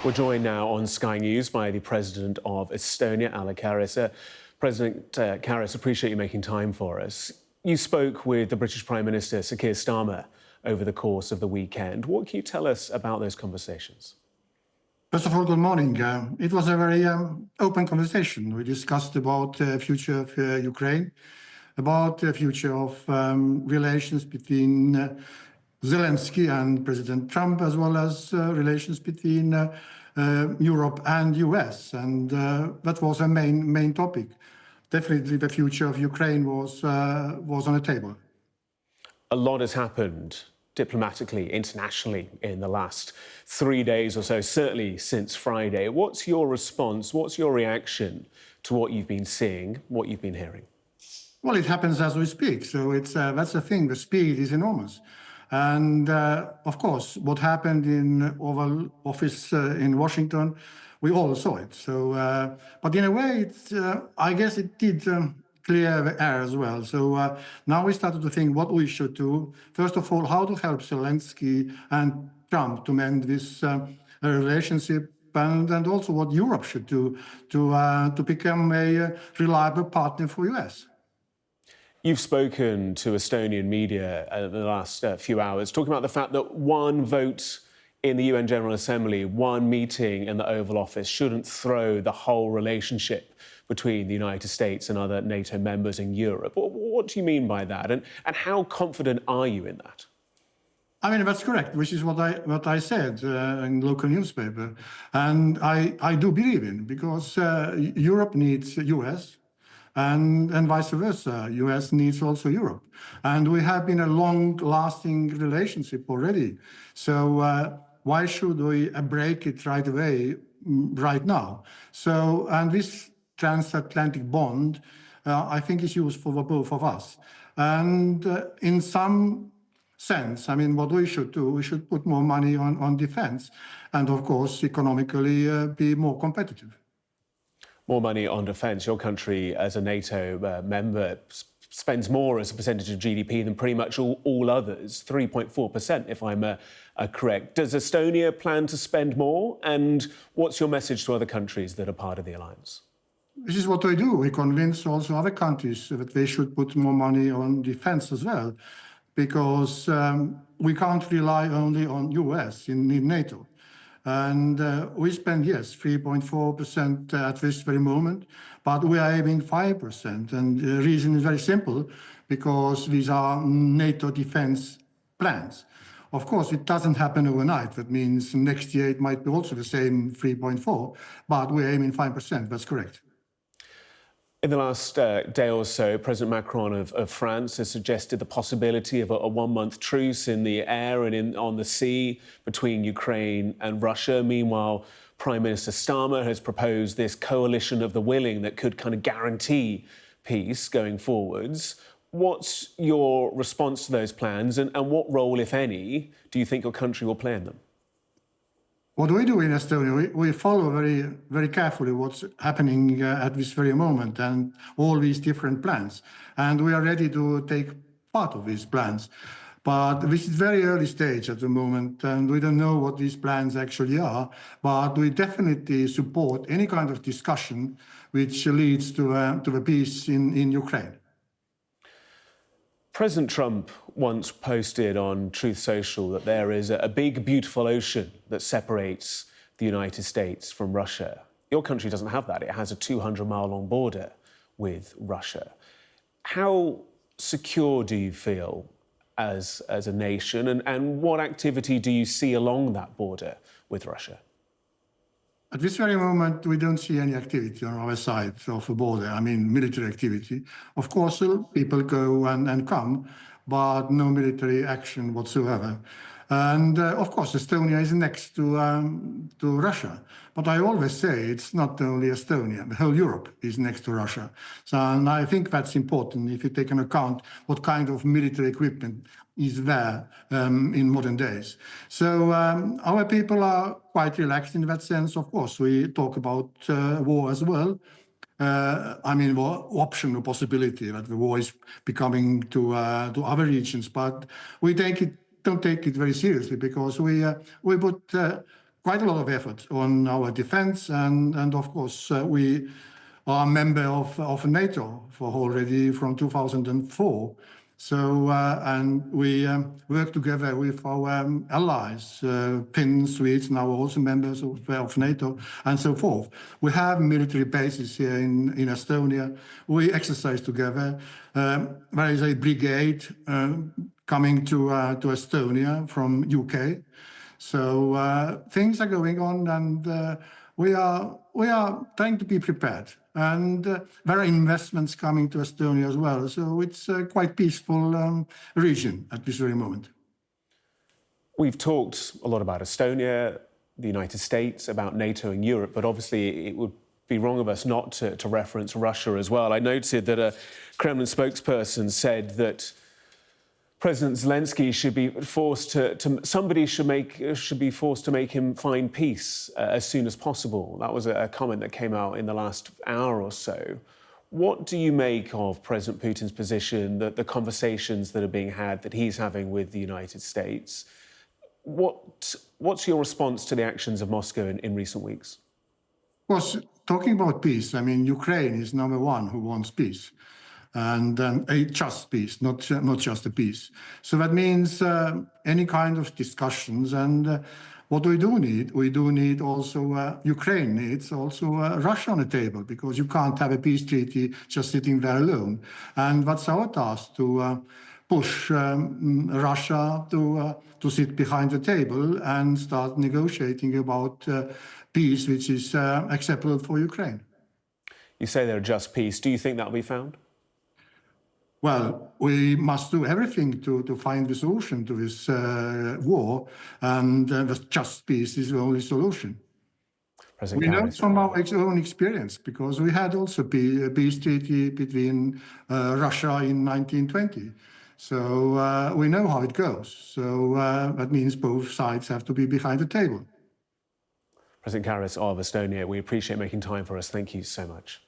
We're joined now on Sky News by the President of Estonia, Alar Karis. President Karis, appreciate you making time for us. You spoke with the British Prime Minister, Sir Keir Starmer, over the course of the weekend. What can you tell us about those conversations? First of all, good morning. It was a very open conversation. We discussed about the future of Ukraine, about the future of relations between Zelenskyy and President Trump, as well as relations between Europe and US. And that was a main topic. Definitely the future of Ukraine was on the table. A lot has happened diplomatically, internationally, in the last 3 days or so, certainly since Friday. What's your response? What's your reaction to what you've been seeing, what you've been hearing? Well, it happens as we speak. So that's the thing. The speed is enormous. And of course, what happened in Oval Office in Washington, we all saw it. So, but in a way, I guess it did clear the air as well. So now we started to think what we should do. First of all, how to help Zelenskyy and Trump to mend this relationship, and also what Europe should do to become a reliable partner for US. You've spoken to Estonian media in the last few hours, talking about the fact that one vote in the UN General Assembly, one meeting in the Oval Office shouldn't throw the whole relationship between the United States and other NATO members in Europe. What do you mean by that? And how confident are you in that? I mean, that's correct, which is what I said in local newspaper. And I do believe in, because Europe needs US. And vice versa, US needs also Europe. And we have been a long-lasting relationship already. So why should we break it right away, right now? So, and this transatlantic bond, I think is useful for both of us. And in some sense, I mean, what we should do, we should put more money on defense and, of course, economically be more competitive. More money on defence. Your country, as a NATO member, spends more as a percentage of GDP than pretty much all others, 3.4%, if I'm correct. Does Estonia plan to spend more? And what's your message to other countries that are part of the alliance? This is what we do. We convince also other countries that they should put more money on defense as well, because we can't rely only on US in NATO. And we spend, yes, 3.4% at this very moment, but we are aiming 5%. And the reason is very simple, because these are NATO defense plans. Of course, it doesn't happen overnight. That means next year it might be also the same 3.4, but we're aiming 5%. That's correct. In the last day or so, President Macron of France has suggested the possibility of a one-month truce in the air and on the sea between Ukraine and Russia. Meanwhile, Prime Minister Starmer has proposed this coalition of the willing that could kind of guarantee peace going forwards. What's your response to those plans, and what role, if any, do you think your country will play in them? What we do in Estonia, we follow very carefully what's happening at this very moment and all these different plans. And we are ready to take part of these plans. But this is very early stage at the moment, and we don't know what these plans actually are. But we definitely support any kind of discussion which leads to a peace in Ukraine. President Trump once posted on Truth Social that there is a big, beautiful ocean that separates the United States from Russia. Your country doesn't have that. It has a 200-mile-long border with Russia. How secure do you feel as a nation, and what activity do you see along that border with Russia? At this very moment, we don't see any activity on our side of the border. I mean, military activity. Of course, people go and come, but no military action whatsoever. And of course, Estonia is next to Russia. But I always say it's not only Estonia, the whole Europe is next to Russia. So, and I think that's important if you take into account what kind of military equipment is there in modern days. So our people are quite relaxed in that sense. Of course, we talk about war as well. I mean, optional possibility that the war is becoming to other regions, but we don't take it very seriously, because we put quite a lot of effort on our defense, and of course, we are a member of NATO for already from 2004. So, and we work together with our allies, Finns, Swedes, now also members of NATO, and so forth. We have military bases here in Estonia. We exercise together. There is a brigade coming to Estonia from UK. So things are going on, and we are trying to be prepared. And there are investments coming to Estonia as well. So it's a quite peaceful region at this very moment. We've talked a lot about Estonia, the United States, about NATO and Europe, but obviously it would be wrong of us not to reference Russia as well. I noted that a Kremlin spokesperson said that President Zelenskyy should be forced should be forced to make him find peace as soon as possible. That was a comment that came out in the last hour or so. What do you make of President Putin's position, the conversations that are being had, that he's having with the United States? What's your response to the actions of Moscow in recent weeks? Of course, talking about peace, I mean, Ukraine is number one who wants peace. And a just peace, not just a peace. So that means any kind of discussions. And what we do need also, Ukraine needs also Russia on the table, because you can't have a peace treaty just sitting there alone. And that's our task, to push Russia to sit behind the table and start negotiating about peace, which is acceptable for Ukraine. You say they're a just peace. Do you think that'll be found? Well, we must do everything to find the solution to this war, and the just peace is the only solution. We know from our own experience, because we had also a peace treaty between Russia in 1920. So we know how it goes. So that means both sides have to be behind the table. President Karis of Estonia, we appreciate making time for us. Thank you so much.